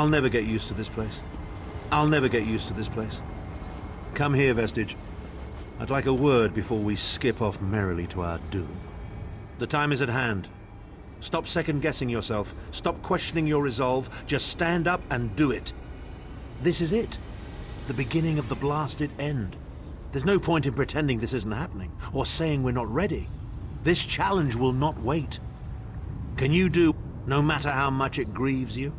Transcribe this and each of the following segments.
I'll never get used to this place. I'll never get used to this place. Come here, Vestige. I'd like a word before we skip off merrily to our doom. The time is at hand. Stop second-guessing yourself. Stop questioning your resolve. Just stand up and do it. This is it. The beginning of the blasted end. There's no point in pretending this isn't happening, or saying we're not ready. This challenge will not wait. Can you do, no matter how much it grieves you?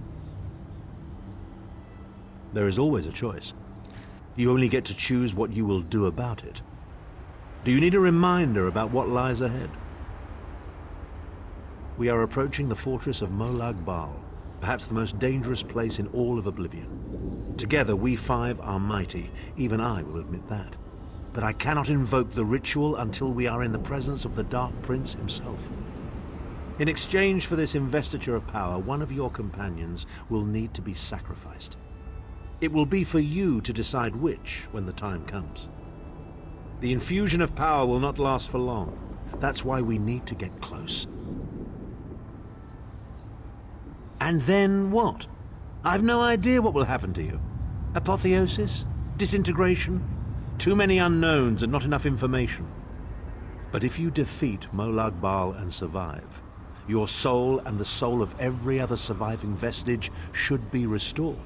There is always a choice. You only get to choose what you will do about it. Do you need a reminder about what lies ahead? We are approaching the fortress of Molag-Bal, perhaps the most dangerous place in all of Oblivion. Together, we five are mighty. Even I will admit that. But I cannot invoke the ritual until we are in the presence of the Dark Prince himself. In exchange for this investiture of power, one of your companions will need to be sacrificed. It will be for you to decide which when the time comes. The infusion of power will not last for long. That's why we need to get close. And then what? I've no idea what will happen to you. Apotheosis? Disintegration? Too many unknowns and not enough information. But if you defeat Molag-Bal and survive, your soul and the soul of every other surviving vestige should be restored.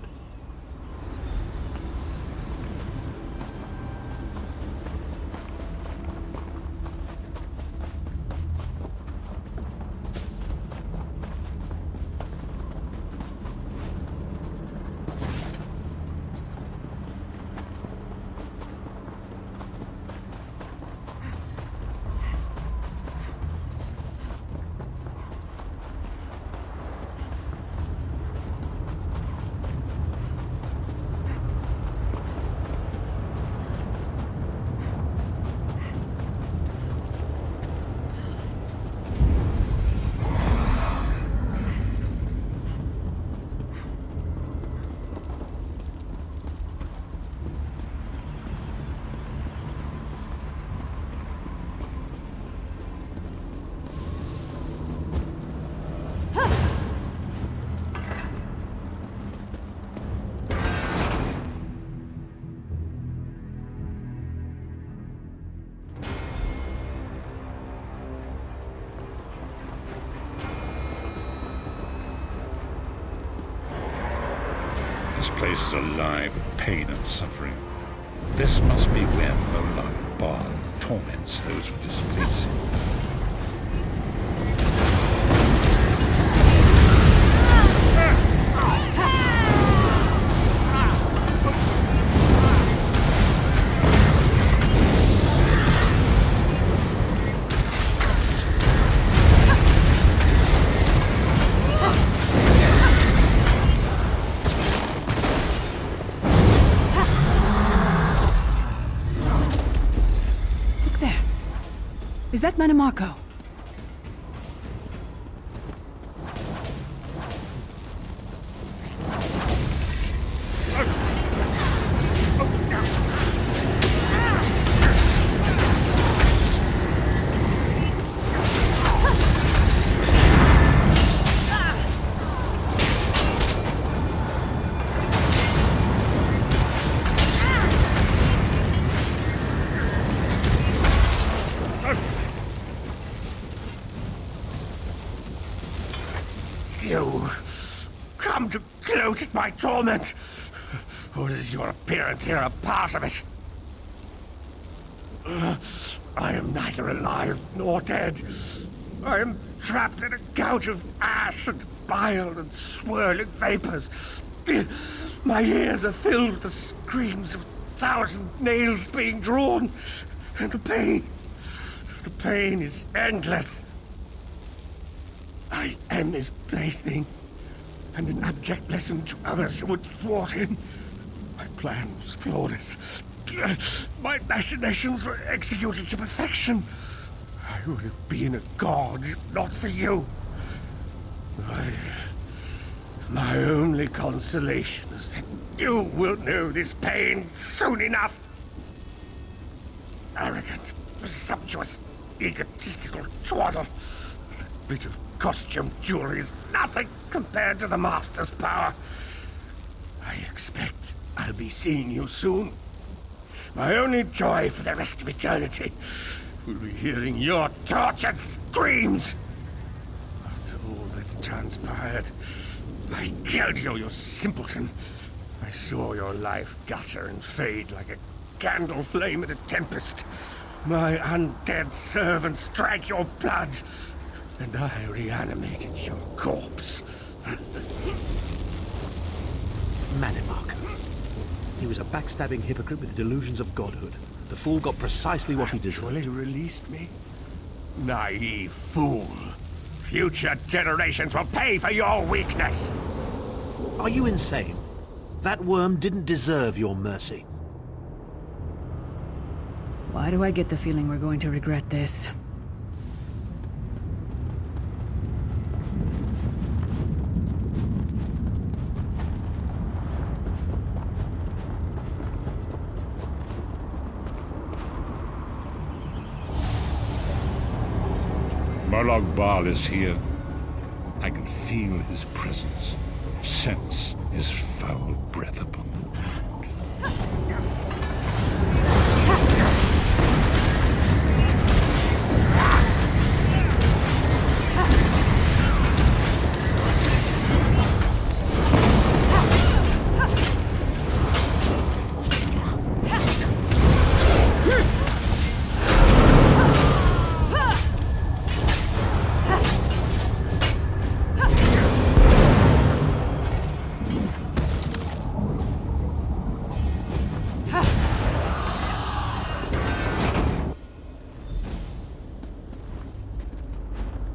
This place is alive with pain and suffering. This must be where Molag-Bal torments those who displease him. Is that Manamako? You come to gloat at my torment, or is your appearance here a part of it? I am neither alive nor dead. I am trapped in a gout of ash and bile and swirling vapors. My ears are filled with the screams of 1,000 nails being drawn, and the pain is endless. I am his plaything, and an abject lesson to others who would thwart him. My plan was flawless. My machinations were executed to perfection. I would have been a god if not for you. My only consolation is that you will know this pain soon enough. Arrogant, presumptuous, egotistical twaddle. That bit of costume jewelry is nothing compared to the Master's power. I expect I'll be seeing you soon. My only joy for the rest of eternity will be hearing your tortured screams. After all that's transpired, I killed you, you simpleton. I saw your life gutter and fade like a candle flame in a tempest. My undead servants drank your blood, and I reanimated your corpse. Manimark. He was a backstabbing hypocrite with delusions of godhood. The fool got precisely what he deserved. Actually released me? Naive fool. Future generations will pay for your weakness. Are you insane? That worm didn't deserve your mercy. Why do I get the feeling we're going to regret this? Molag-Bal is here. I can feel his presence, sense his foul breath upon the wind.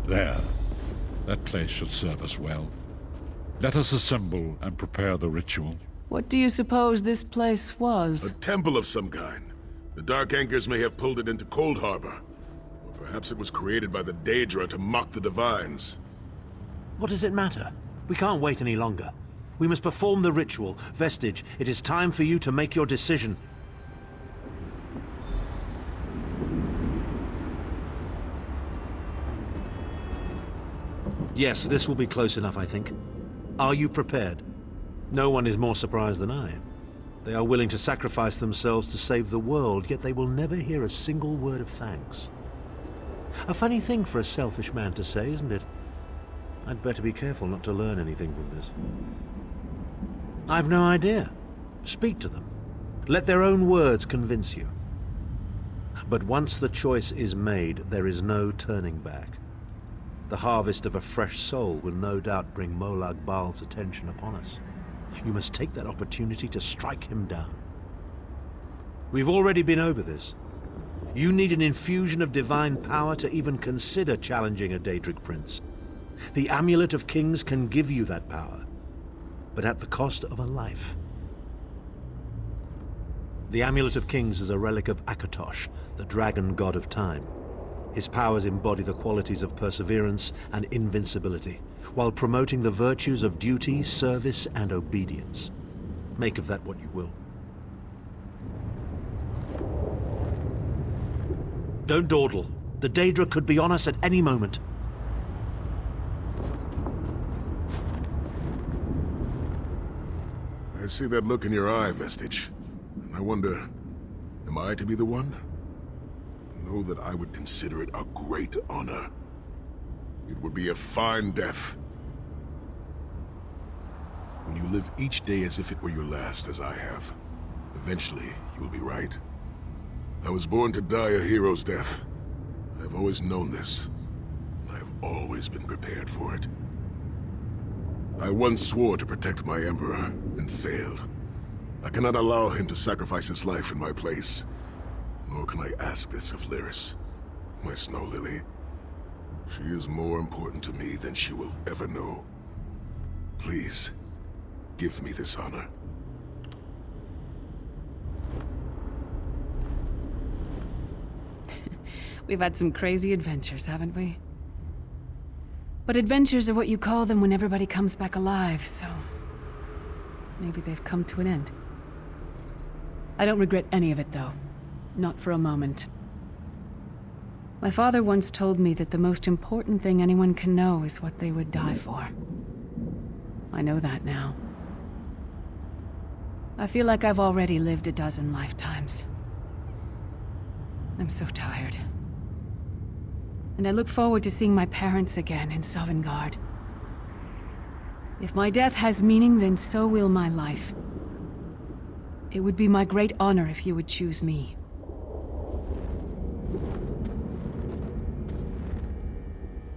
There. That place should serve us well. Let us assemble and prepare the ritual. What do you suppose this place was? A temple of some kind. The Dark Anchors may have pulled it into Cold Harbor. Or perhaps it was created by the Daedra to mock the Divines. What does it matter? We can't wait any longer. We must perform the ritual. Vestige, it is time for you to make your decision. Yes, this will be close enough, I think. Are you prepared? No one is more surprised than I. They are willing to sacrifice themselves to save the world, yet they will never hear a single word of thanks. A funny thing for a selfish man to say, isn't it? I'd better be careful not to learn anything from this. I've no idea. Speak to them. Let their own words convince you. But once the choice is made, there is no turning back. The harvest of a fresh soul will no doubt bring Molag-Bal's attention upon us. You must take that opportunity to strike him down. We've already been over this. You need an infusion of divine power to even consider challenging a Daedric Prince. The Amulet of Kings can give you that power, but at the cost of a life. The Amulet of Kings is a relic of Akatosh, the dragon god of time. His powers embody the qualities of perseverance and invincibility, while promoting the virtues of duty, service, and obedience. Make of that what you will. Don't dawdle. The Daedra could be on us at any moment. I see that look in your eye, Vestige. And I wonder, am I to be the one? Know that I would consider it a great honor. It would be a fine death. When you live each day as if it were your last, as I have, eventually you will be right. I was born to die a hero's death. I have always known this. I have always been prepared for it. I once swore to protect my Emperor, and failed. I cannot allow him to sacrifice his life in my place. Nor can I ask this of Lyris, my snow lily. She is more important to me than she will ever know. Please, give me this honor. We've had some crazy adventures, haven't we? But adventures are what you call them when everybody comes back alive, so... maybe they've come to an end. I don't regret any of it, though. Not for a moment. My father once told me that the most important thing anyone can know is what they would die for. I know that now. I feel like I've already lived a dozen lifetimes. I'm so tired. And I look forward to seeing my parents again in Sovngarde. If my death has meaning, then so will my life. It would be my great honor if you would choose me.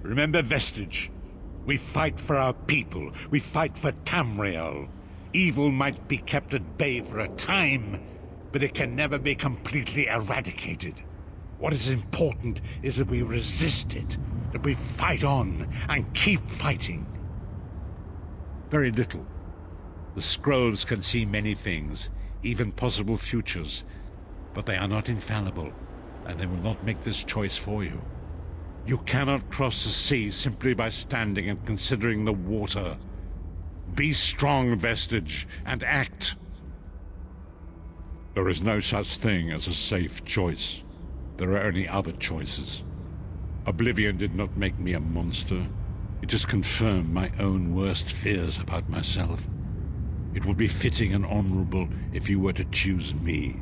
Remember Vestige. We fight for our people. We fight for Tamriel. Evil might be kept at bay for a time, but it can never be completely eradicated. What is important is that we resist it, that we fight on and keep fighting. Very little. The scrolls can see many things, even possible futures, but they are not infallible, and they will not make this choice for you. You cannot cross the sea simply by standing and considering the water. Be strong, Vestige, and act. There is no such thing as a safe choice. There are only other choices. Oblivion did not make me a monster. It just confirmed my own worst fears about myself. It would be fitting and honorable if you were to choose me.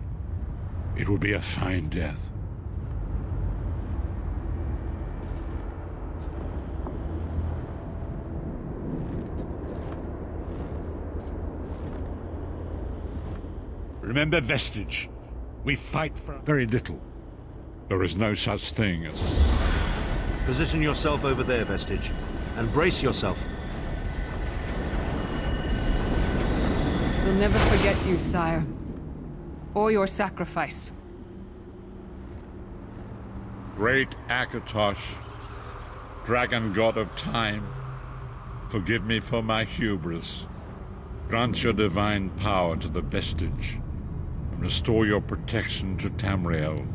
It would be a fine death. Remember Vestige. We fight for very little. There is no such thing as... Position yourself over there, Vestige, and brace yourself. We'll never forget you, sire. Or your sacrifice. Great Akatosh, dragon god of time, forgive me for my hubris. Grant your divine power to the Vestige, and restore your protection to Tamriel,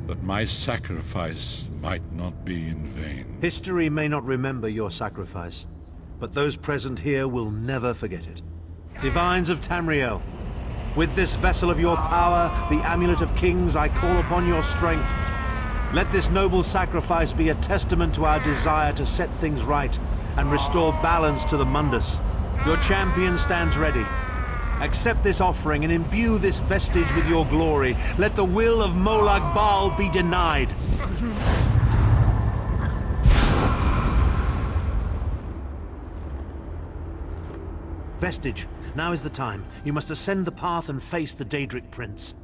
that my sacrifice might not be in vain. History may not remember your sacrifice, but those present here will never forget it. Divines of Tamriel, with this vessel of your power, the Amulet of Kings, I call upon your strength. Let this noble sacrifice be a testament to our desire to set things right and restore balance to the Mundus. Your champion stands ready. Accept this offering and imbue this vestige with your glory. Let the will of Molag-Bal be denied. Vestige, now is the time. You must ascend the path and face the Daedric Prince.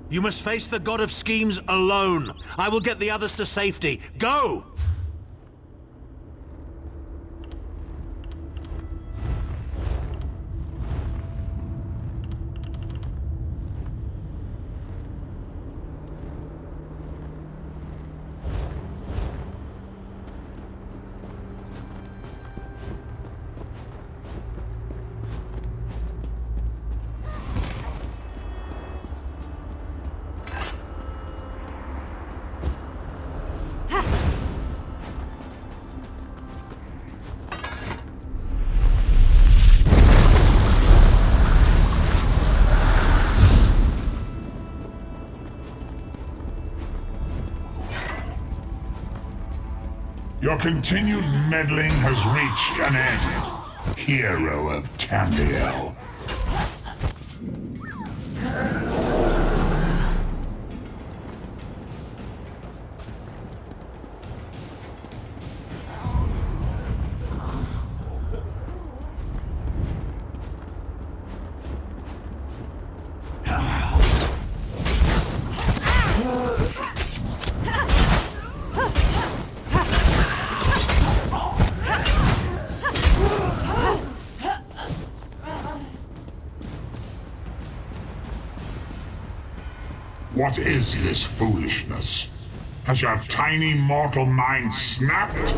You must face the God of Schemes alone. I will get the others to safety. Go! Your continued meddling has reached an end, hero of Tamriel. What is this foolishness? Has your tiny mortal mind snapped?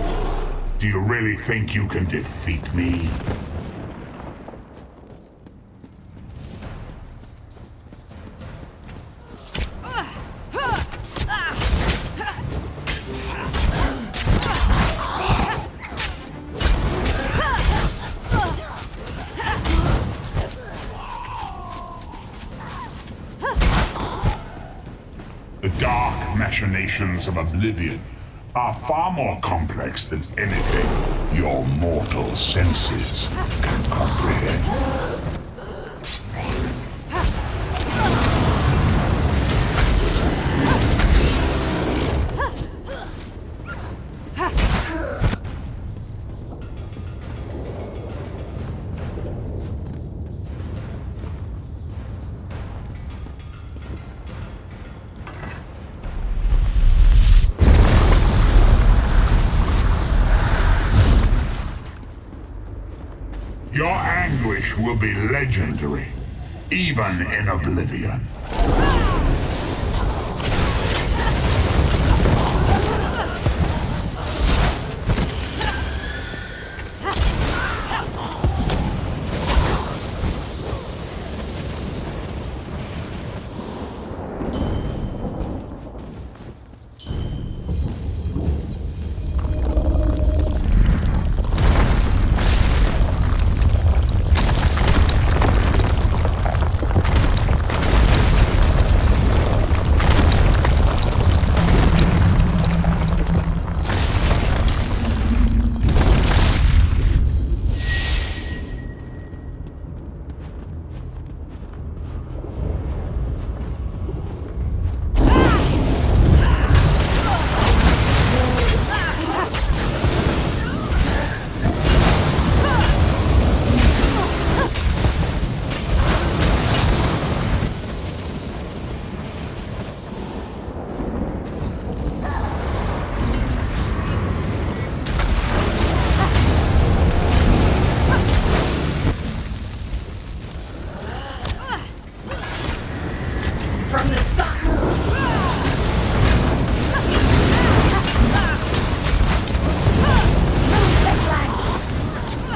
Do you really think you can defeat me? The dark machinations of Oblivion are far more complex than anything your mortal senses can comprehend. Your anguish will be legendary, even in Oblivion.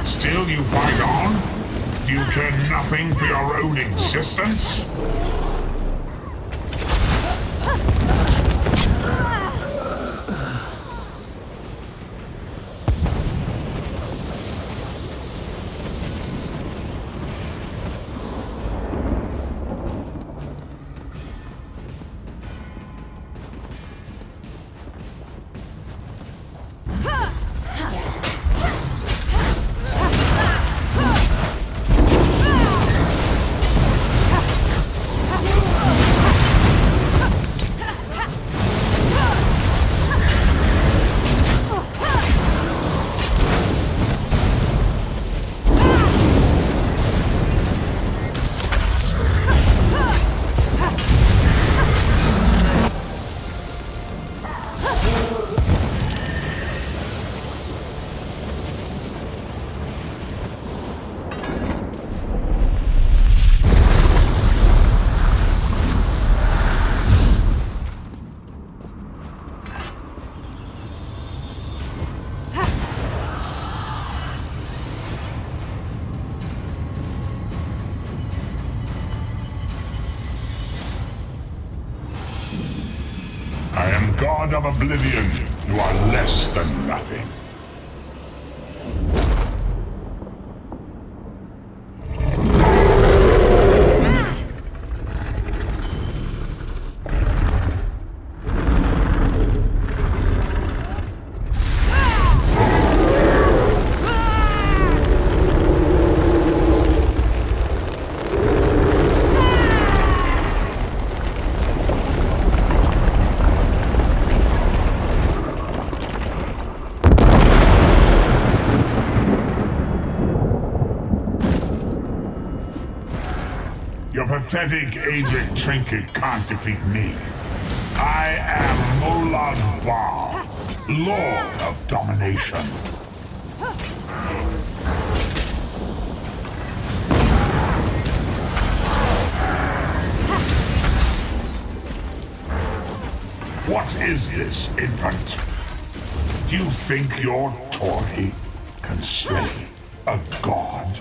Still you fight on? Do you care nothing for your own existence? I am God of Oblivion. You are less than nothing. Your pathetic Daedric trinket can't defeat me. I am Molag-Bal, Lord of Domination. What is this, infant? Do you think your toy can slay a god?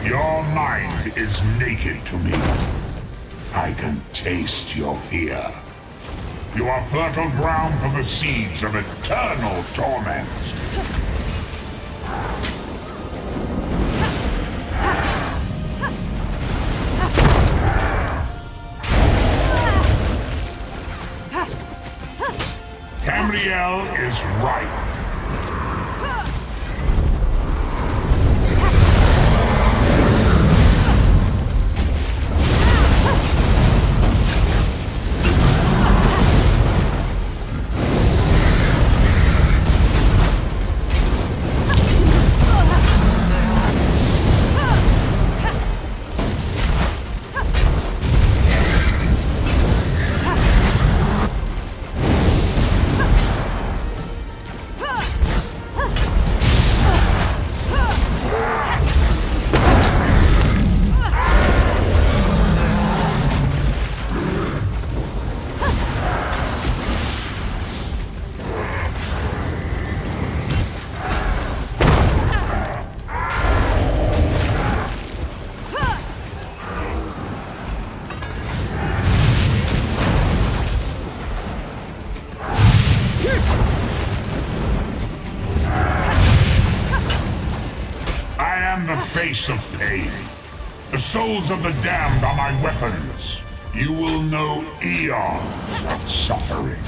Your mind is naked to me. I can taste your fear. You are fertile ground for the seeds of eternal torment. Tamriel is right. face of pain. The souls of the damned are my weapons. You will know eons of suffering.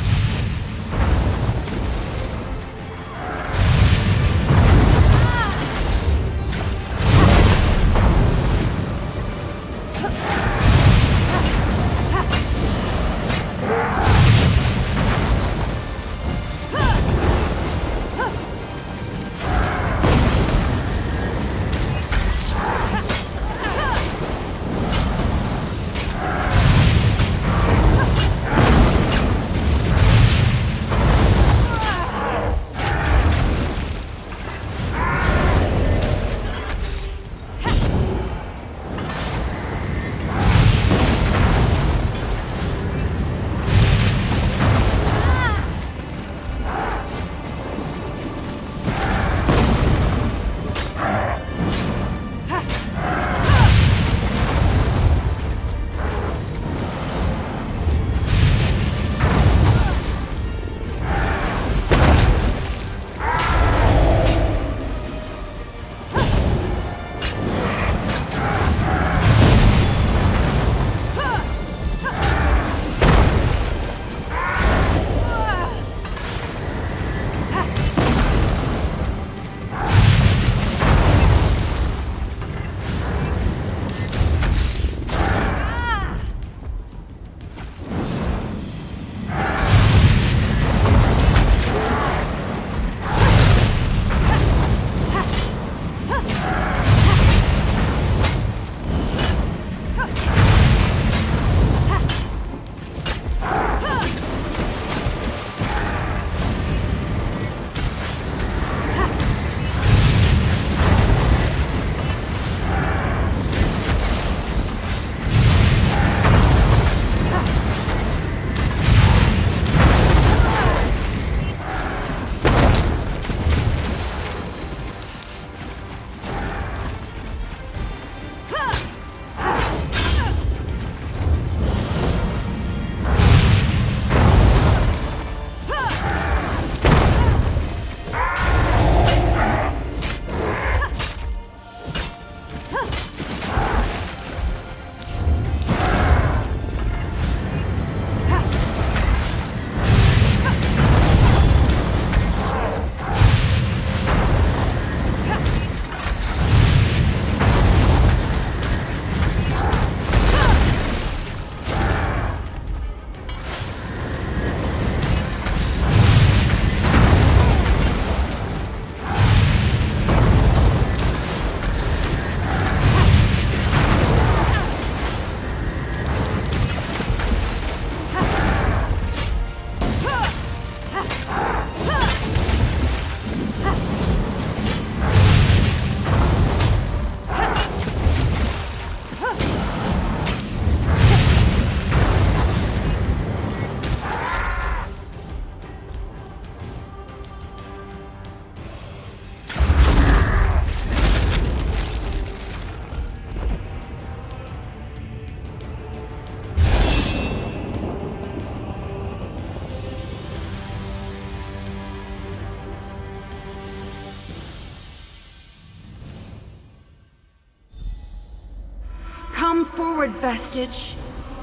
Come forward, Vestige.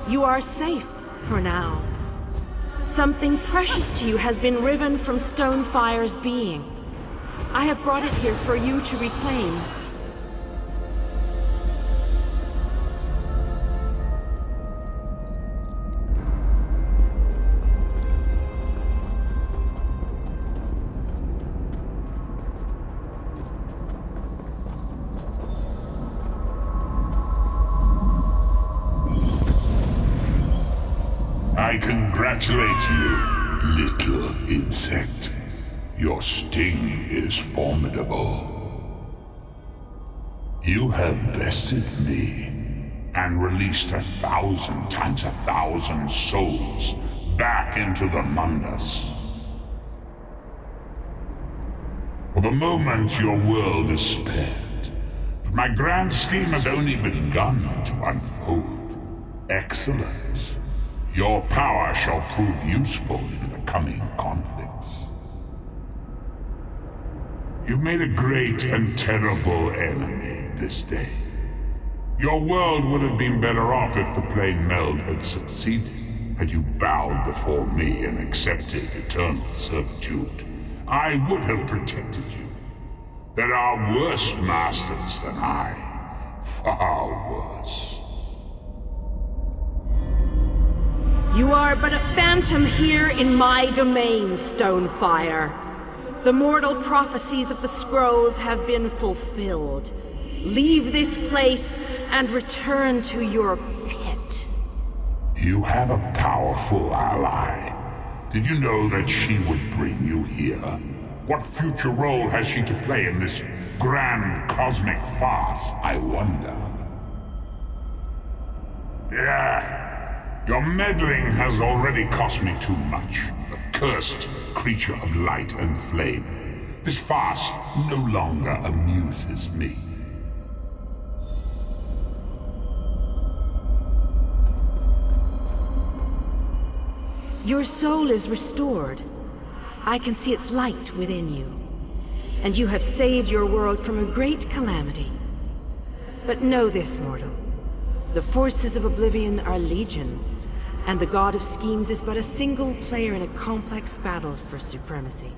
You are safe for now. Something precious to you has been riven from Stonefire's being. I have brought it here for you to reclaim. I congratulate you, little insect. Your sting is formidable. You have bested me and released 1,000 times 1,000 souls back into the Mundus. For the moment, your world is spared, but my grand scheme has only begun to unfold. Excellent. Your power shall prove useful in the coming conflicts. You've made a great and terrible enemy this day. Your world would have been better off if the plane meld had succeeded. Had you bowed before me and accepted eternal servitude, I would have protected you. There are worse masters than I. Far worse. You are but a phantom here in my domain, Stonefire. The mortal prophecies of the scrolls have been fulfilled. Leave this place and return to your pit. You have a powerful ally. Did you know that she would bring you here? What future role has she to play in this grand cosmic farce, I wonder? Yeah. Your meddling has already cost me too much. A cursed creature of light and flame. This farce no longer amuses me. Your soul is restored. I can see its light within you. And you have saved your world from a great calamity. But know this, mortal. The forces of Oblivion are legion, and the God of Schemes is but a single player in a complex battle for supremacy.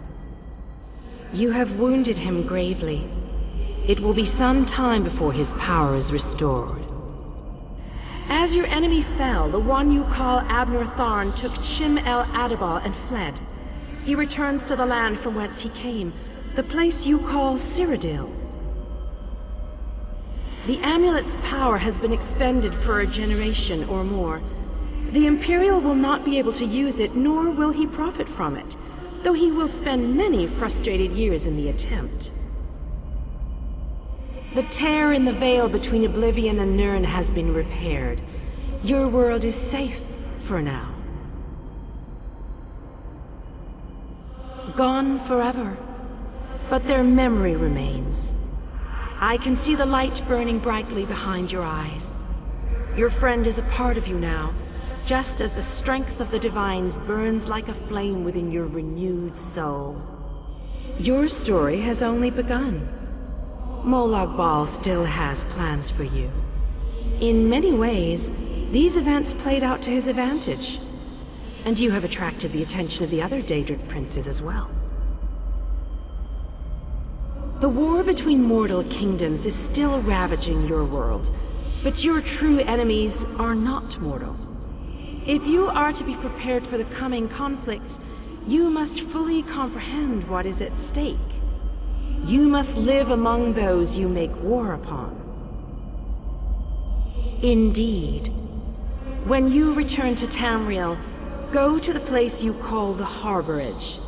You have wounded him gravely. It will be some time before his power is restored. As your enemy fell, the one you call Abner Tharn took Chim El Adabal and fled. He returns to the land from whence he came, the place you call Cyrodiil. The amulet's power has been expended for a generation or more. The Imperial will not be able to use it, nor will he profit from it, though he will spend many frustrated years in the attempt. The tear in the veil between Oblivion and Nirn has been repaired. Your world is safe for now. Gone forever, but their memory remains. I can see the light burning brightly behind your eyes. Your friend is a part of you now, just as the strength of the Divines burns like a flame within your renewed soul. Your story has only begun. Molag-Bal still has plans for you. In many ways, these events played out to his advantage. And you have attracted the attention of the other Daedric princes as well. The war between mortal kingdoms is still ravaging your world, but your true enemies are not mortal. If you are to be prepared for the coming conflicts, you must fully comprehend what is at stake. You must live among those you make war upon. Indeed. When you return to Tamriel, go to the place you call the Harborage.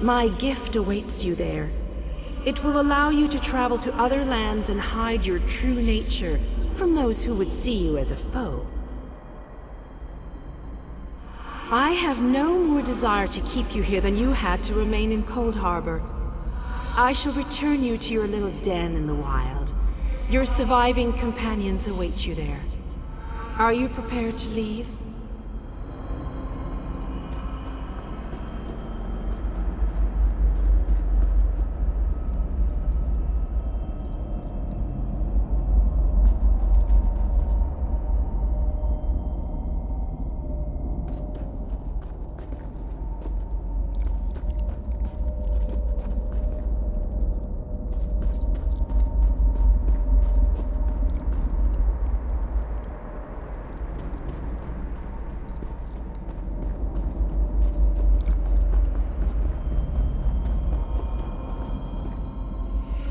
My gift awaits you there. It will allow you to travel to other lands and hide your true nature from those who would see you as a foe. I have no more desire to keep you here than you had to remain in Cold Harbor. I shall return you to your little den in the wild. Your surviving companions await you there. Are you prepared to leave?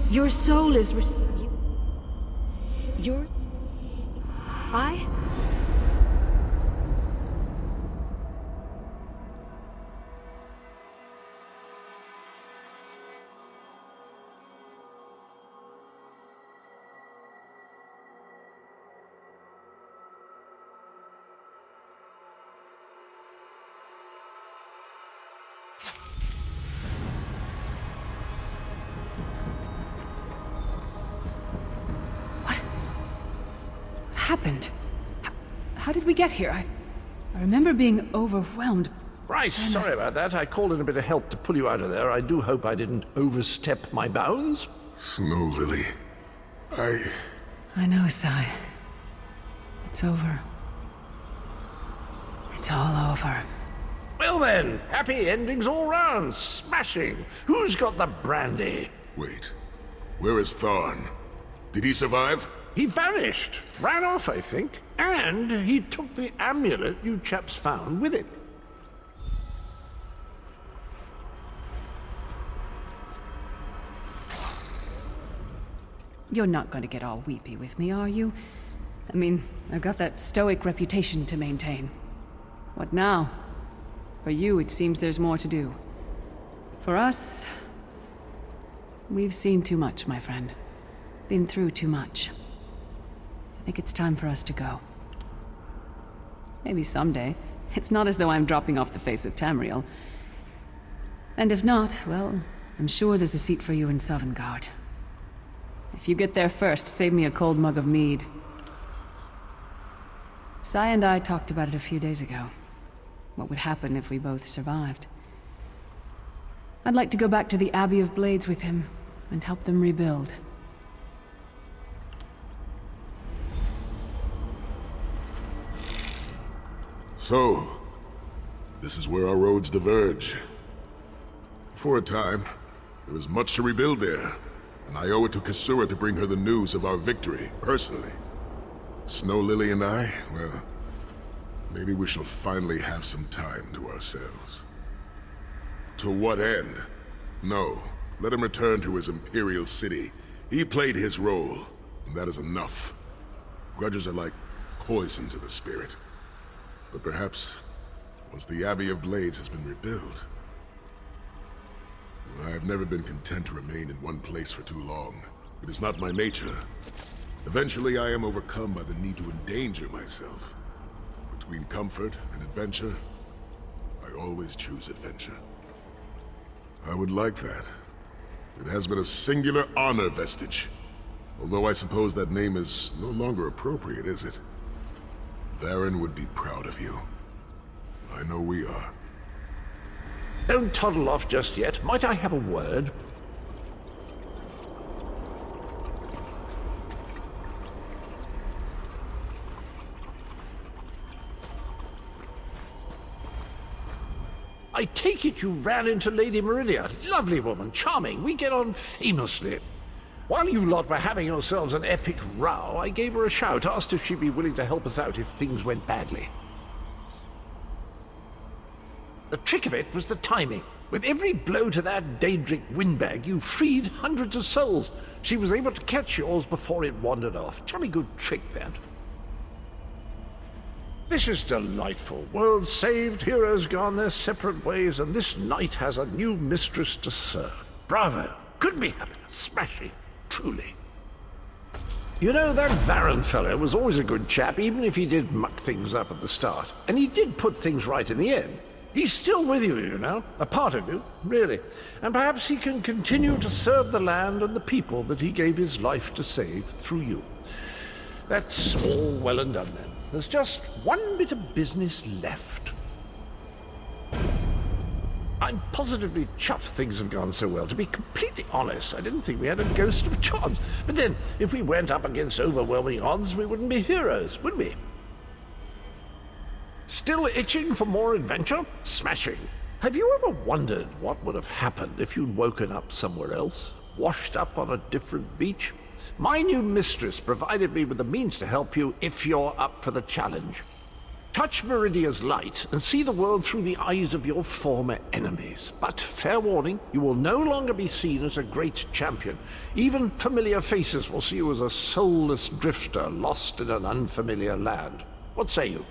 Your soul is I? Happened? How did we get here? I remember being overwhelmed, Right, sorry about that. I called in a bit of help to pull you out of there. I do hope I didn't overstep my bounds. Snow Lily, I know, Sai. It's over. It's all over. Well then, happy endings all round. Smashing. Who's got the brandy? Wait. Where is Tharn? Did he survive? He vanished. Ran off, I think. And he took the amulet you chaps found with him. You're not going to get all weepy with me, are you? I mean, I've got that stoic reputation to maintain. What now? For you, it seems there's more to do. For us, we've seen too much, my friend. Been through too much. I think it's time for us to go. Maybe someday. It's not as though I'm dropping off the face of Tamriel. And if not, well, I'm sure there's a seat for you in Sovngarde. If you get there first, save me a cold mug of mead. Sai and I talked about it a few days ago. What would happen if we both survived. I'd like to go back to the Abbey of Blades with him, and help them rebuild. So, this is where our roads diverge. For a time, there was much to rebuild there, and I owe it to Kasura to bring her the news of our victory, personally. Snow Lily and I, well, maybe we shall finally have some time to ourselves. To what end? No, let him return to his Imperial city. He played his role, and that is enough. Grudges are like poison to the spirit. But perhaps, once the Abbey of Blades has been rebuilt... I have never been content to remain in one place for too long. It is not my nature. Eventually, I am overcome by the need to endanger myself. Between comfort and adventure, I always choose adventure. I would like that. It has been a singular honor, Vestige. Although I suppose that name is no longer appropriate, is it? Varen would be proud of you. I know we are. Don't toddle off just yet. Might I have a word? I take it you ran into Lady Meridia. Lovely woman, charming. We get on famously. While you lot were having yourselves an epic row, I gave her a shout, asked if she'd be willing to help us out if things went badly. The trick of it was the timing. With every blow to that Daedric windbag, you freed hundreds of souls. She was able to catch yours before it wandered off. Jolly good trick, that. This is delightful. Worlds saved, heroes gone their separate ways, and this knight has a new mistress to serve. Bravo. Couldn't be happier. Smashing. Truly. You know, that Varen fellow was always a good chap, even if he did muck things up at the start. And he did put things right in the end. He's still with you, you know, a part of you, really. And perhaps he can continue to serve the land and the people that he gave his life to save through you. That's all well and done then. There's just one bit of business left. I'm positively chuffed things have gone so well. To be completely honest, I didn't think we had a ghost of a chance. But then, if we went up against overwhelming odds, we wouldn't be heroes, would we? Still itching for more adventure? Smashing. Have you ever wondered what would have happened if you'd woken up somewhere else? Washed up on a different beach? My new mistress provided me with the means to help you if you're up for the challenge. Touch Meridia's light and see the world through the eyes of your former enemies. But, fair warning, you will no longer be seen as a great champion. Even familiar faces will see you as a soulless drifter lost in an unfamiliar land. What say you?